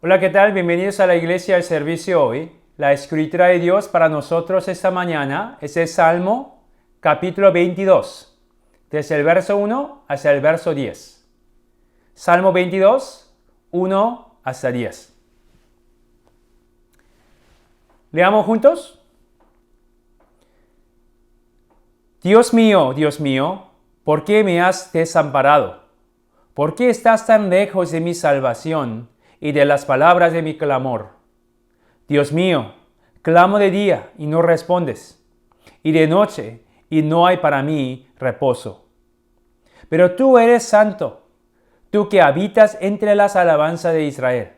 Hola, ¿qué tal? Bienvenidos a la iglesia al servicio hoy. La escritura de Dios para nosotros esta mañana es el Salmo capítulo 22, desde el verso 1 hasta el verso 10. Salmo 22, 1 hasta 10. Leamos juntos. Dios mío, ¿por qué me has desamparado? ¿Por qué estás tan lejos de mi salvación y de las palabras de mi clamor? Dios mío, clamo de día y no respondes, y de noche y no hay para mí reposo. Pero tú eres santo, tú que habitas entre las alabanzas de Israel.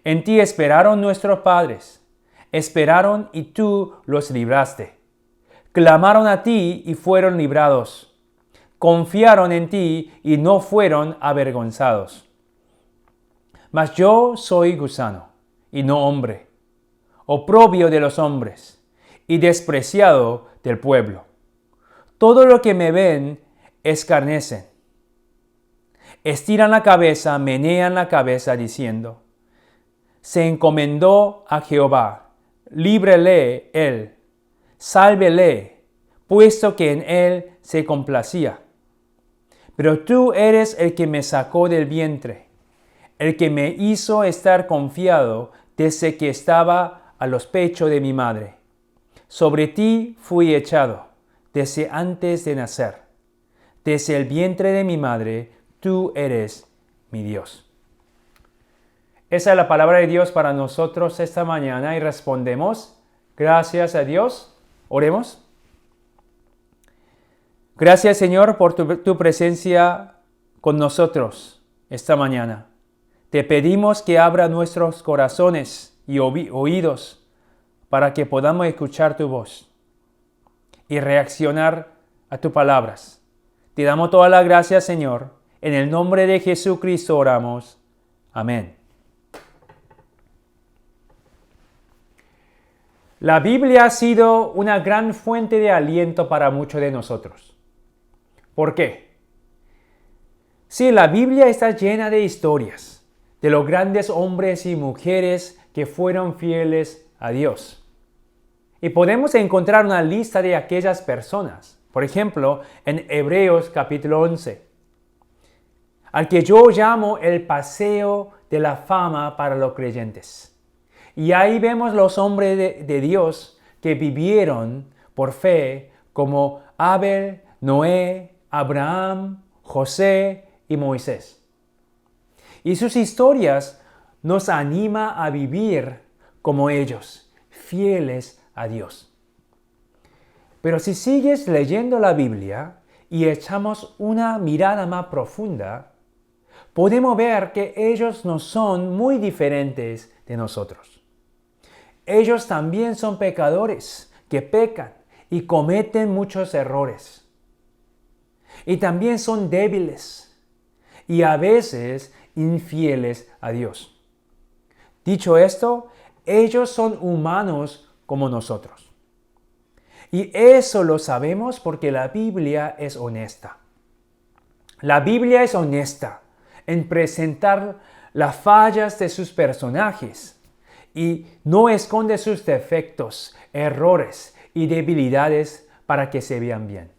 En ti esperaron nuestros padres, esperaron y tú los libraste. Clamaron a ti y fueron librados. Confiaron en ti y no fueron avergonzados. Mas yo soy gusano y no hombre, oprobio de los hombres y despreciado del pueblo. Todo lo que me ven escarnecen. Estiran la cabeza, menean la cabeza diciendo: se encomendó a Jehová, líbrele él, sálvele, puesto que en él se complacía. Pero tú eres el que me sacó del vientre, el que me hizo estar confiado desde que estaba a los pechos de mi madre. Sobre ti fui echado desde antes de nacer. Desde el vientre de mi madre, tú eres mi Dios. Esa es la palabra de Dios para nosotros esta mañana y respondemos: gracias a Dios. Oremos. Gracias, Señor, por tu presencia con nosotros esta mañana. Te pedimos que abra nuestros corazones y oídos para que podamos escuchar tu voz y reaccionar a tus palabras. Te damos toda la gracia, Señor. En el nombre de Jesucristo oramos. Amén. La Biblia ha sido una gran fuente de aliento para muchos de nosotros. ¿Por qué? Sí, la Biblia está llena de historias de los grandes hombres y mujeres que fueron fieles a Dios. Y podemos encontrar una lista de aquellas personas, por ejemplo, en Hebreos capítulo 11, al que yo llamo el paseo de la fama para los creyentes. Y ahí vemos los hombres de Dios que vivieron por fe, como Abel, Noé, Abraham, José y Moisés. Y sus historias nos animan a vivir como ellos, fieles a Dios. Pero si sigues leyendo la Biblia y echamos una mirada más profunda, podemos ver que ellos no son muy diferentes de nosotros. Ellos también son pecadores que pecan y cometen muchos errores. Y también son débiles y a veces infieles a Dios. Dicho esto, ellos son humanos como nosotros. Y eso lo sabemos porque la Biblia es honesta. La Biblia es honesta en presentar las fallas de sus personajes y no esconde sus defectos, errores y debilidades para que se vean bien.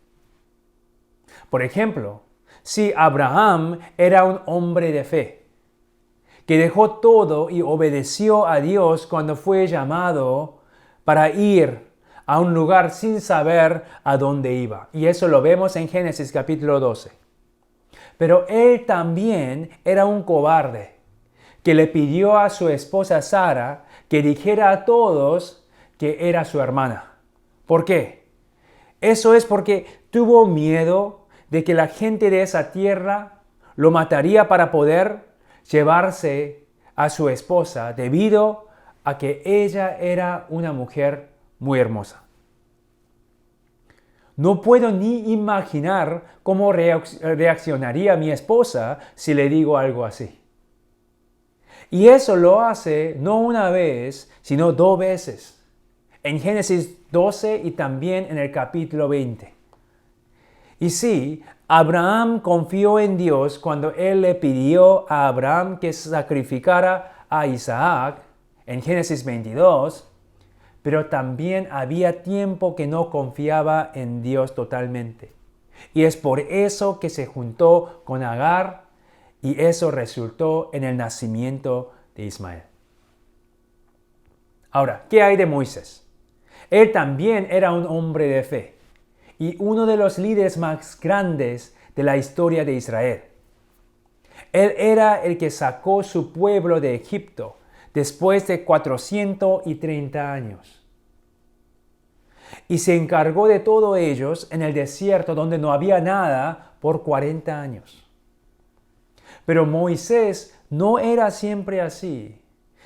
Por ejemplo, si Abraham era un hombre de fe, que dejó todo y obedeció a Dios cuando fue llamado para ir a un lugar sin saber a dónde iba. Y eso lo vemos en Génesis capítulo 12. Pero él también era un cobarde, que le pidió a su esposa Sara que dijera a todos que era su hermana. ¿Por qué? Eso es porque tuvo miedo de que la gente de esa tierra lo mataría para poder llevarse a su esposa debido a que ella era una mujer muy hermosa. No puedo ni imaginar cómo reaccionaría mi esposa si le digo algo así. Y eso lo hace no una vez, sino 2 veces. En Génesis 12 y también en el capítulo 20. Y sí, Abraham confió en Dios cuando él le pidió a Abraham que sacrificara a Isaac en Génesis 22, pero también había tiempo que no confiaba en Dios totalmente. Y es por eso que se juntó con Agar y eso resultó en el nacimiento de Ismael. Ahora, ¿qué hay de Moisés? Él también era un hombre de fe y uno de los líderes más grandes de la historia de Israel. Él era el que sacó su pueblo de Egipto después de 430 años. Y se encargó de todos ellos en el desierto donde no había nada por 40 años. Pero Moisés no era siempre así,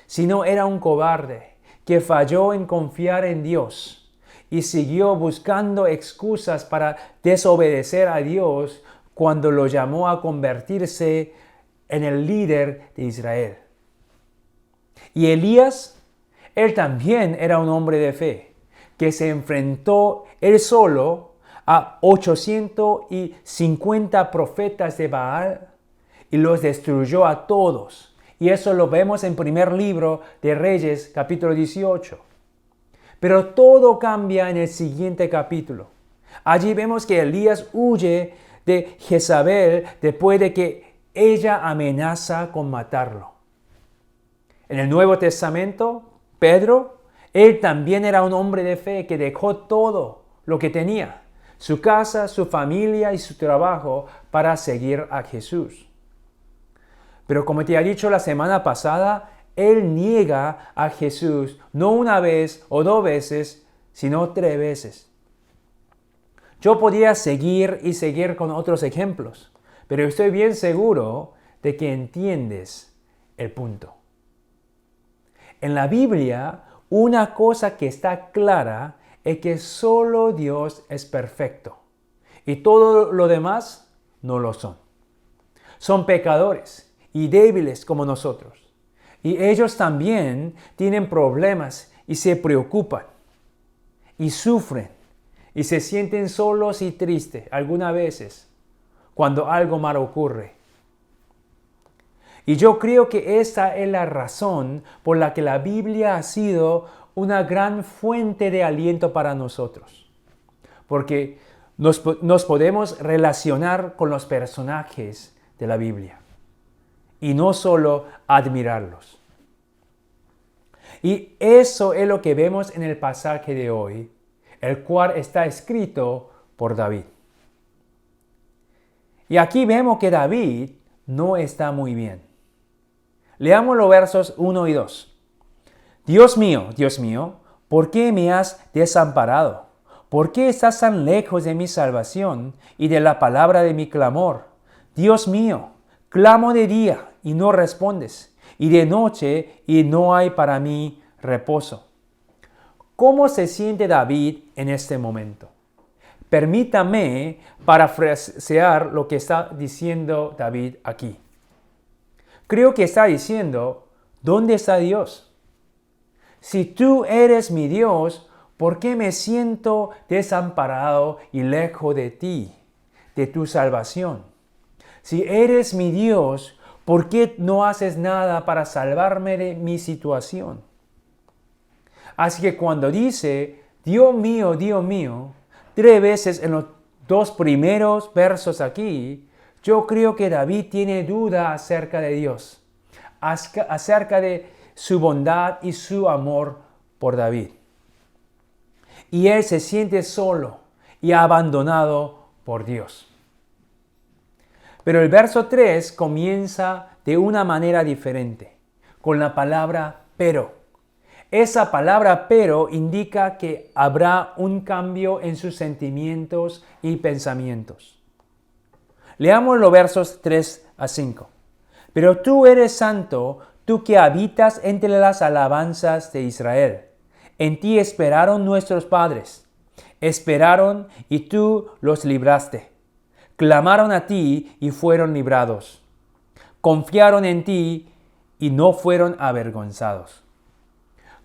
sino era un cobarde que falló en confiar en Dios y siguió buscando excusas para desobedecer a Dios cuando lo llamó a convertirse en el líder de Israel. Y Elías, él también era un hombre de fe, que se enfrentó él solo a 850 profetas de Baal y los destruyó a todos. Y eso lo vemos en primer libro de Reyes, capítulo 18. Pero todo cambia en el siguiente capítulo. Allí vemos que Elías huye de Jezabel después de que ella amenaza con matarlo. En el Nuevo Testamento, Pedro, él también era un hombre de fe que dejó todo lo que tenía, su casa, su familia y su trabajo para seguir a Jesús. Pero como te he dicho la semana pasada, él niega a Jesús no una vez o dos veces, sino 3 veces. Yo podría seguir y seguir con otros ejemplos, pero estoy bien seguro de que entiendes el punto. En la Biblia, una cosa que está clara es que solo Dios es perfecto y todo lo demás no lo son. Son pecadores y débiles como nosotros. Y ellos también tienen problemas y se preocupan y sufren y se sienten solos y tristes algunas veces cuando algo malo ocurre. Y yo creo que esa es la razón por la que la Biblia ha sido una gran fuente de aliento para nosotros. Porque nos podemos relacionar con los personajes de la Biblia y no solo admirarlos. Y eso es lo que vemos en el pasaje de hoy, el cual está escrito por David. Y aquí vemos que David no está muy bien. Leamos los versos 1 y 2. Dios mío, ¿por qué me has desamparado? ¿Por qué estás tan lejos de mi salvación y de la palabra de mi clamor? Dios mío, clamo de día y no respondes, y de noche y no hay para mí reposo. ¿Cómo se siente David en este momento? Permítame parafrasear lo que está diciendo David aquí. Creo que está diciendo, ¿dónde está Dios? Si tú eres mi Dios, ¿por qué me siento desamparado y lejos de ti, de tu salvación? Si eres mi Dios, ¿por qué no haces nada para salvarme de mi situación? Así que cuando dice, Dios mío, 3 veces en los 2 primeros versos aquí, yo creo que David tiene duda acerca de Dios, acerca de su bondad y su amor por David. Y él se siente solo y abandonado por Dios. Pero el verso 3 comienza de una manera diferente, con la palabra pero. Esa palabra pero indica que habrá un cambio en sus sentimientos y pensamientos. Leamos los versos 3 a 5. Pero tú eres santo, tú que habitas entre las alabanzas de Israel. En ti esperaron nuestros padres. Esperaron y tú los libraste. Clamaron a ti y fueron librados. Confiaron en ti y no fueron avergonzados.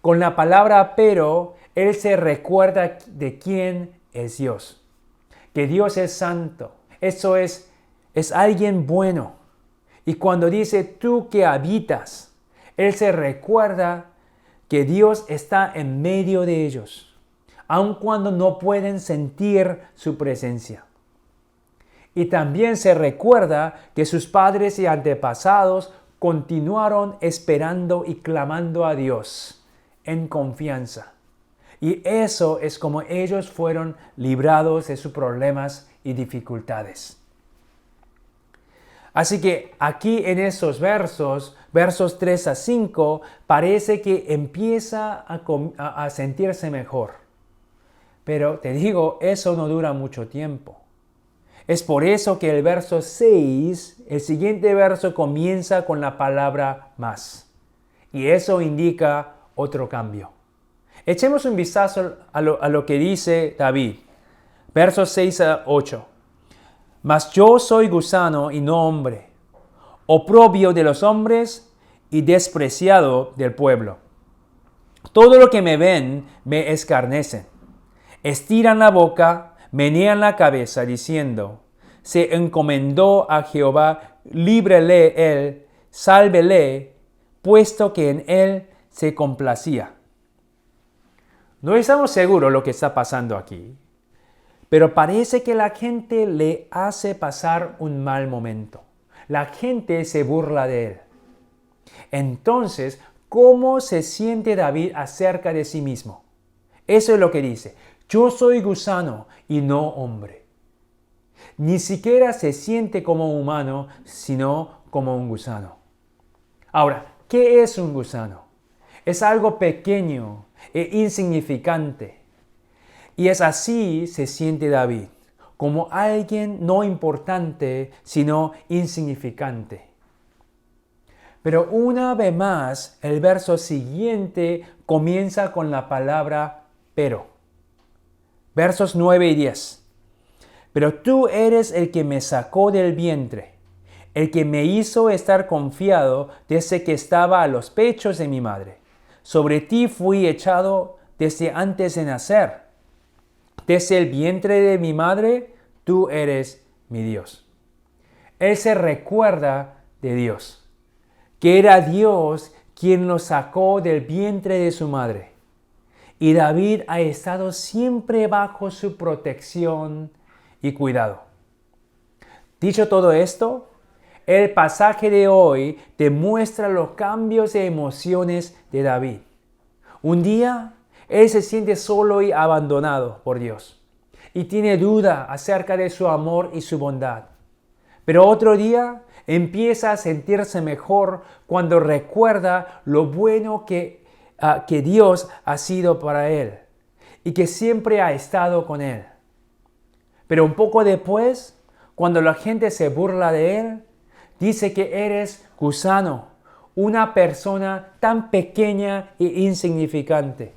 Con la palabra pero, él se recuerda de quién es Dios. Que Dios es santo. Eso es alguien bueno. Y cuando dice tú que habitas, Él se recuerda que Dios está en medio de ellos, aun cuando no pueden sentir su presencia. Y también se recuerda que sus padres y antepasados continuaron esperando y clamando a Dios en confianza. Y eso es como ellos fueron librados de sus problemas y dificultades. Así que aquí en esos versos 3 a 5, parece que empieza a sentirse mejor. Pero te digo, eso no dura mucho tiempo. Es por eso que el verso 6, el siguiente verso comienza con la palabra más. Y eso indica otro cambio. Echemos un vistazo a lo que dice David. Versos 6 a 8. Mas yo soy gusano y no hombre, oprobio de los hombres y despreciado del pueblo. Todo lo que me ven me escarnecen. Estiran la boca, menean la cabeza, diciendo: se encomendó a Jehová, líbrele él, sálvele, puesto que en él se complacía. No estamos seguros lo que está pasando aquí, pero parece que la gente le hace pasar un mal momento. La gente se burla de él. Entonces, ¿cómo se siente David acerca de sí mismo? Eso es lo que dice. Yo soy gusano y no hombre. Ni siquiera se siente como humano, sino como un gusano. Ahora, ¿qué es un gusano? Es algo pequeño e insignificante. Y es así se siente David, como alguien no importante, sino insignificante. Pero una vez más, el verso siguiente comienza con la palabra pero. Versos 9 y 10. Pero tú eres el que me sacó del vientre, el que me hizo estar confiado desde que estaba a los pechos de mi madre. Sobre ti fui echado desde antes de nacer. Desde el vientre de mi madre, tú eres mi Dios. Él se recuerda de Dios, que era Dios quien lo sacó del vientre de su madre. Y David ha estado siempre bajo su protección y cuidado. Dicho todo esto, el pasaje de hoy demuestra los cambios de emociones de David. Un día, él se siente solo y abandonado por Dios y tiene duda acerca de su amor y su bondad. Pero otro día empieza a sentirse mejor cuando recuerda lo bueno que Dios ha sido para él y que siempre ha estado con él. Pero un poco después, cuando la gente se burla de él, dice que eres gusano, una persona tan pequeña e insignificante.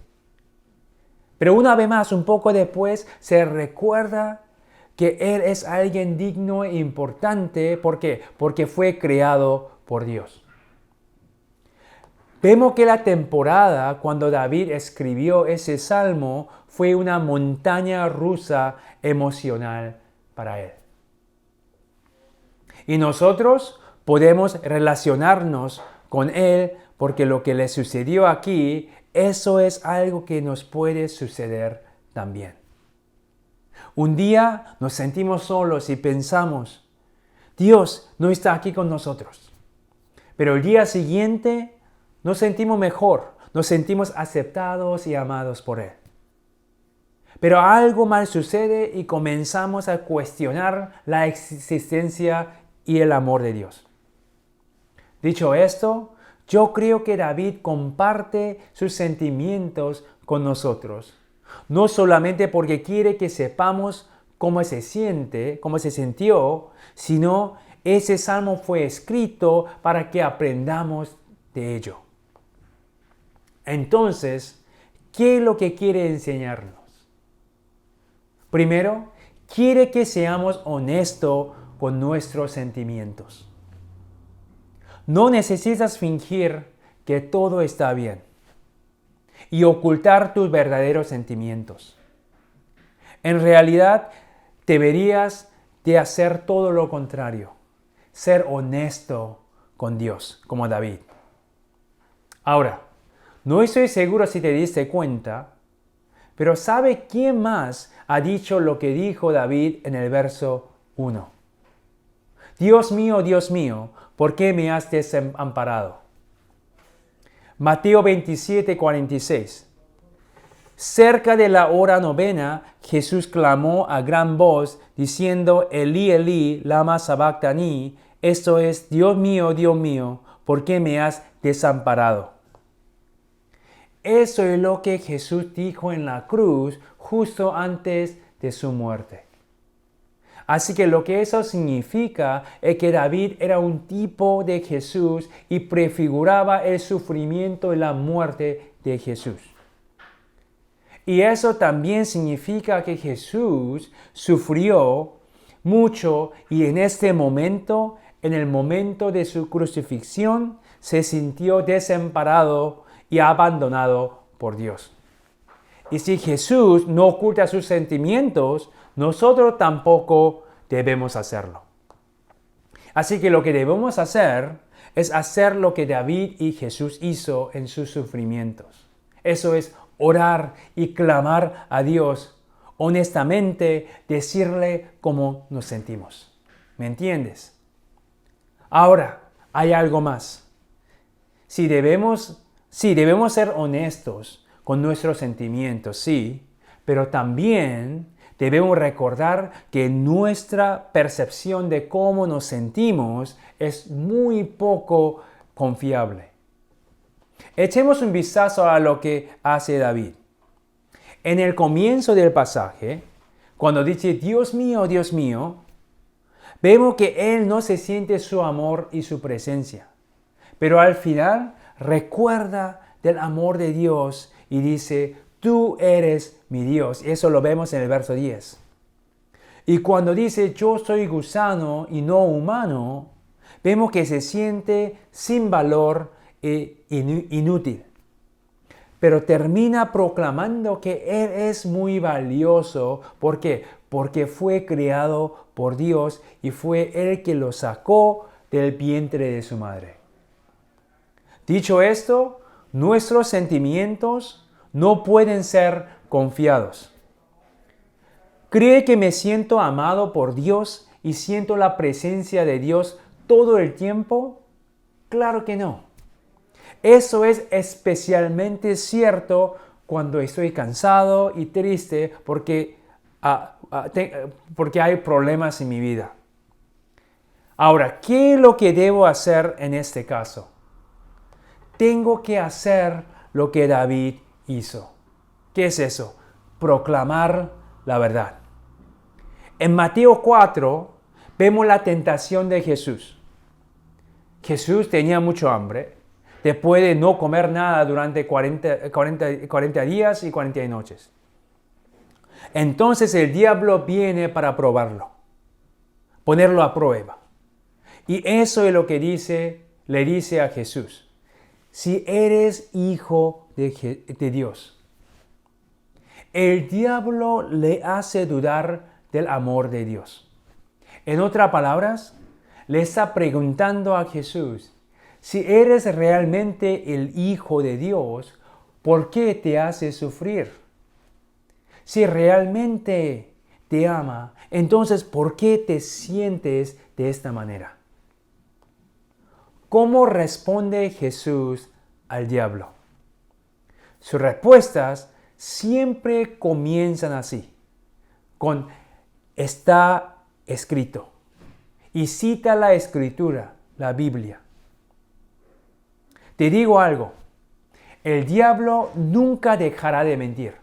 Pero una vez más, un poco después, se recuerda que él es alguien digno e importante. ¿Por qué? Porque fue creado por Dios. Vemos que la temporada cuando David escribió ese salmo fue una montaña rusa emocional para él. Y nosotros podemos relacionarnos con él porque lo que le sucedió aquí, eso es algo que nos puede suceder también. Un día nos sentimos solos y pensamos, Dios no está aquí con nosotros. Pero el día siguiente nos sentimos mejor, nos sentimos aceptados y amados por Él. Pero algo mal sucede y comenzamos a cuestionar la existencia y el amor de Dios. Dicho esto, yo creo que David comparte sus sentimientos con nosotros. No solamente porque quiere que sepamos cómo se siente, cómo se sintió, sino ese salmo fue escrito para que aprendamos de ello. Entonces, ¿qué es lo que quiere enseñarnos? Primero, quiere que seamos honestos con nuestros sentimientos. No necesitas fingir que todo está bien y ocultar tus verdaderos sentimientos. En realidad, deberías de hacer todo lo contrario, ser honesto con Dios, como David. Ahora, no estoy seguro si te diste cuenta, pero ¿sabe quién más ha dicho lo que dijo David en el verso 1? Dios mío, ¿por qué me has desamparado? Mateo 27:46. Cerca de la hora novena, Jesús clamó a gran voz, diciendo, Elí, Elí, lama sabactani, esto es, Dios mío, ¿por qué me has desamparado? Eso es lo que Jesús dijo en la cruz justo antes de su muerte. Así que lo que eso significa es que David era un tipo de Jesús y prefiguraba el sufrimiento y la muerte de Jesús. Y eso también significa que Jesús sufrió mucho y en este momento, en el momento de su crucifixión, se sintió desamparado y abandonado por Dios. Y si Jesús no oculta sus sentimientos, nosotros tampoco debemos hacerlo. Así que lo que debemos hacer es hacer lo que David y Jesús hizo en sus sufrimientos. Eso es orar y clamar a Dios honestamente, decirle cómo nos sentimos. ¿Me entiendes? Ahora, hay algo más. Sí, debemos ser honestos con nuestros sentimientos, sí, pero también debemos recordar que nuestra percepción de cómo nos sentimos es muy poco confiable. Echemos un vistazo a lo que hace David. En el comienzo del pasaje, cuando dice Dios mío, vemos que él no se siente su amor y su presencia. Pero al final recuerda del amor de Dios y dice, tú eres mi Dios. Eso lo vemos en el verso 10. Y cuando dice, yo soy gusano y no humano, vemos que se siente sin valor e inútil. Pero termina proclamando que Él es muy valioso. ¿Por qué? Porque fue creado por Dios y fue Él que lo sacó del vientre de su madre. Dicho esto, nuestros sentimientos no pueden ser confiados. ¿Cree que me siento amado por Dios y siento la presencia de Dios todo el tiempo? Claro que no. Eso es especialmente cierto cuando estoy cansado y triste porque hay problemas en mi vida. Ahora, ¿qué es lo que debo hacer en este caso? Tengo que hacer lo que David hizo. ¿Qué es eso? Proclamar la verdad. En Mateo 4 vemos la tentación de Jesús. Jesús tenía mucho hambre. Después de no comer nada durante 40 días y 40 noches. Entonces el diablo viene para probarlo, ponerlo a prueba. Y eso es lo que le dice a Jesús. Si eres hijo de Dios. El diablo le hace dudar del amor de Dios. En otras palabras, le está preguntando a Jesús, si eres realmente el Hijo de Dios, ¿por qué te hace sufrir? Si realmente te ama, entonces ¿por qué te sientes de esta manera? ¿Cómo responde Jesús al diablo? Sus respuestas siempre comienzan así, con está escrito. Y cita la Escritura, la Biblia. Te digo algo, el diablo nunca dejará de mentir.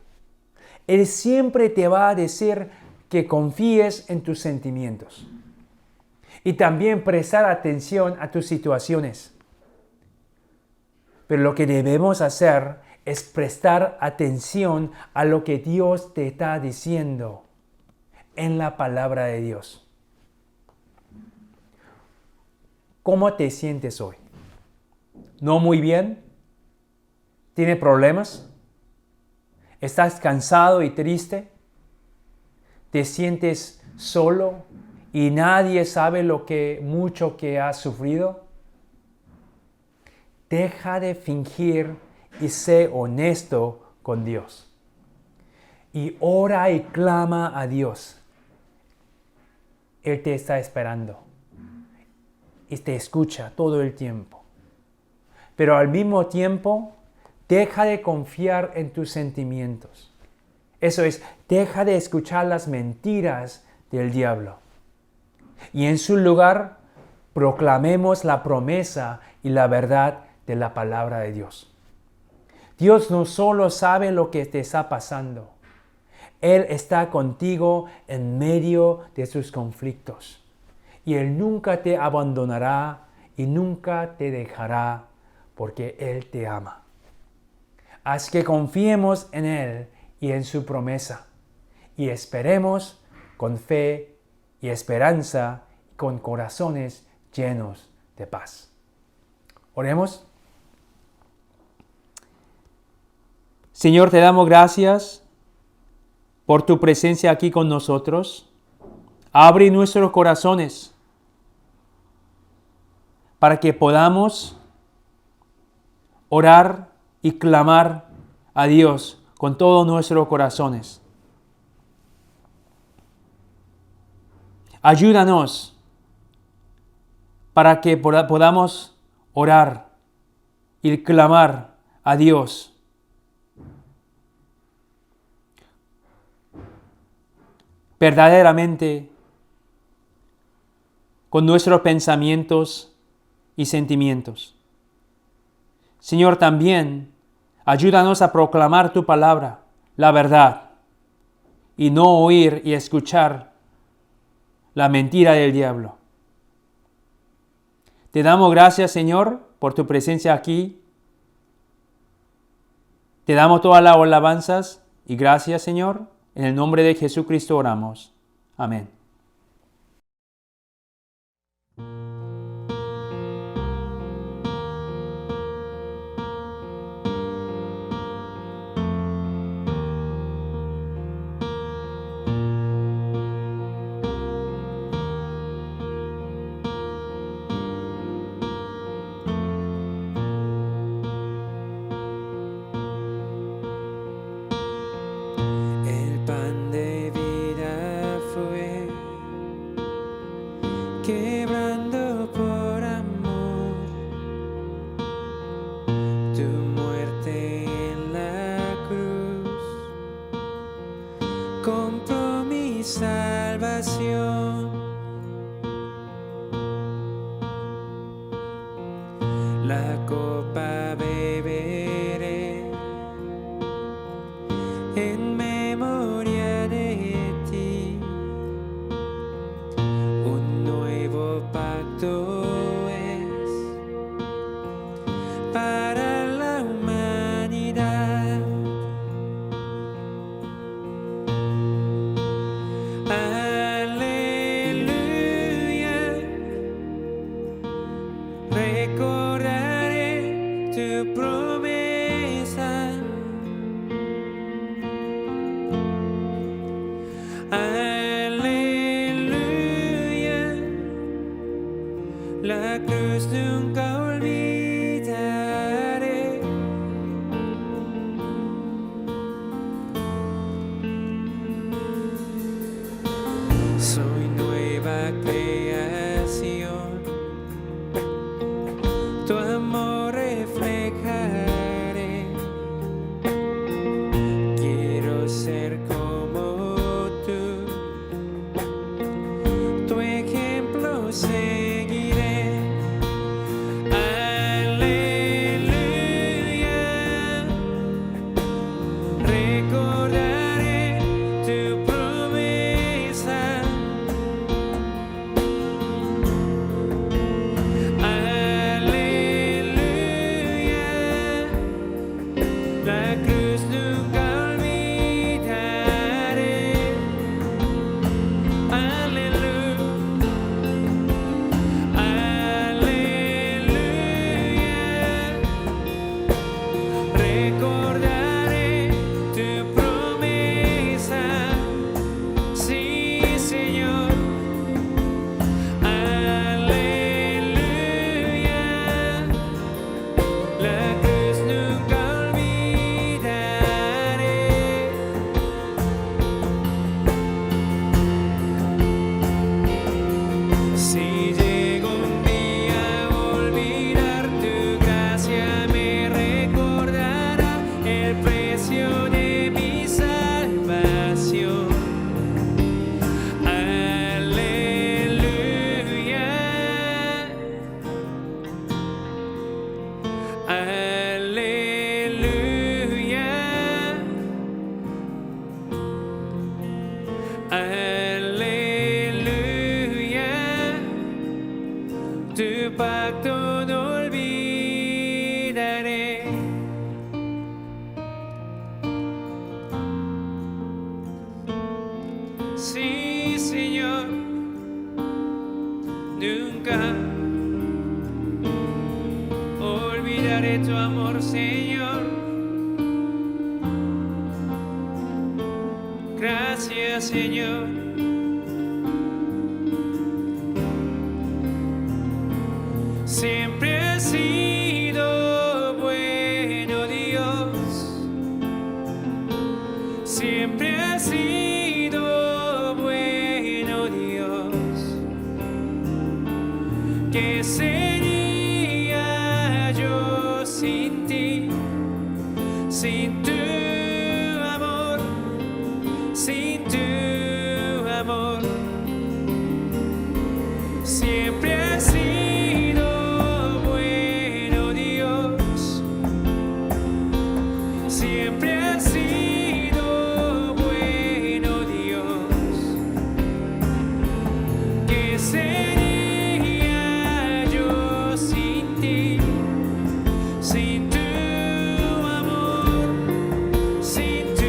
Él siempre te va a decir que confíes en tus sentimientos. Y también prestar atención a tus situaciones. Pero lo que debemos hacer es prestar atención a lo que Dios te está diciendo en la palabra de Dios. ¿Cómo te sientes hoy? ¿No muy bien? ¿Tienes problemas? ¿Estás cansado y triste? ¿Te sientes solo y nadie sabe mucho que has sufrido? deja de fingir y sé honesto con Dios. Y ora y clama a Dios. Él te está esperando y te escucha todo el tiempo. Pero al mismo tiempo, deja de confiar en tus sentimientos. Eso es, deja de escuchar las mentiras del diablo. Y en su lugar, proclamemos la promesa y la verdad de la palabra de Dios. Dios no solo sabe lo que te está pasando. Él está contigo en medio de sus conflictos. Y Él nunca te abandonará y nunca te dejará porque Él te ama. Haz que confiemos en Él y en su promesa. Y esperemos con fe y esperanza y con corazones llenos de paz. Oremos. Señor, te damos gracias por tu presencia aquí con nosotros. Abre nuestros corazones para que podamos orar y clamar a Dios con todos nuestros corazones. Ayúdanos para que podamos orar y clamar a Dios verdaderamente con nuestros pensamientos y sentimientos. Señor, también ayúdanos a proclamar tu palabra, la verdad, y no oír y escuchar la mentira del diablo. Te damos gracias, Señor, por tu presencia aquí. Te damos todas las alabanzas y gracias, Señor. En el nombre de Jesucristo oramos. Amén. Quebrando por amor, tu muerte en la cruz compró mi salvación. La copa beberé en memoria de ti. Pacto es para la humanidad. Aleluya, recordaré tu promesa. La cruz nunca olvidaré. Soy nueva creación, tu amor reflejaré. Quiero ser como tú, tu ejemplo seguiré. Recordaré tu promesa. Aleluya, la cruz nunca olvidaré. Aleluya, aleluya, recordaré tu promesa, sí, Señor. Aleluya, amor, Señor. Gracias, Señor. Siempre has sido bueno, Dios. Siempre has sido bueno, Dios. ¿Qué sería yo sin ti? Sin tu amor, sin tu amor. Siempre has sido bueno, Dios. Siempre has sido bueno, Dios. ¿Qué sería yo sin ti? Sin tu amor, sin tu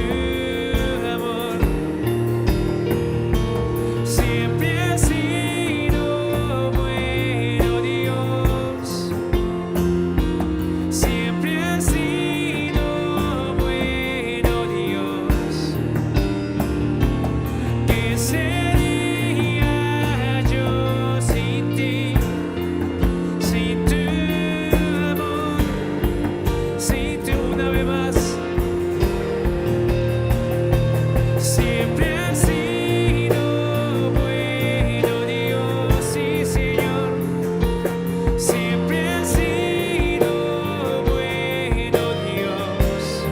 amor. Siempre has sido bueno, Dios. Siempre has sido bueno, Dios. ¿Qué sería yo sin ti? Sin tu amor, sin tu, una vez más. Siempre has sido bueno, Dios, sí, Señor. Siempre has sido bueno, Dios.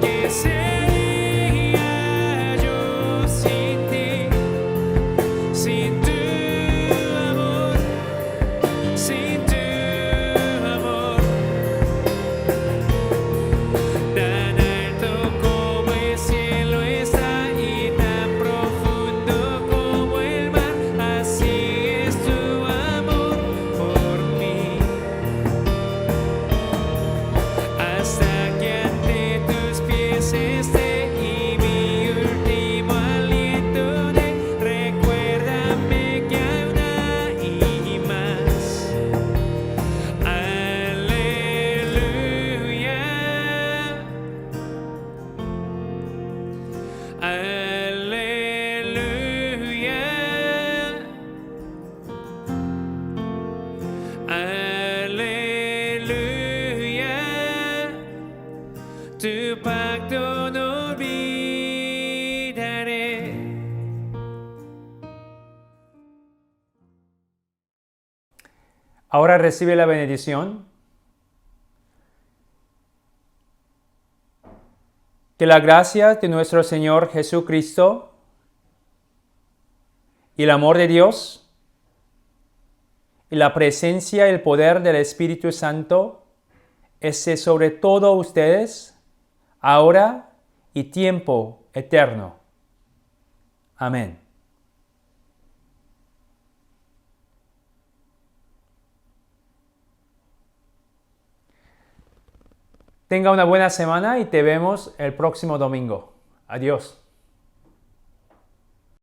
¿Qué sería yo sin ti? Sin tu amor, sin tu amor. Tan alto como el cielo está y tan profundo como el mar, así es tu amor por mí. Hasta que ante tus pies esté y mi último aliento dé, recuérdame que aún hay más. Aleluya. Aleluya. Aleluya. Tu pacto no olvidaré. Ahora recibe la bendición. Que la gracia de nuestro Señor Jesucristo y el amor de Dios y la presencia y el poder del Espíritu Santo esté sobre todos ustedes, ahora y tiempo eterno. Amén. Tenga una buena semana y te vemos el próximo domingo. Adiós.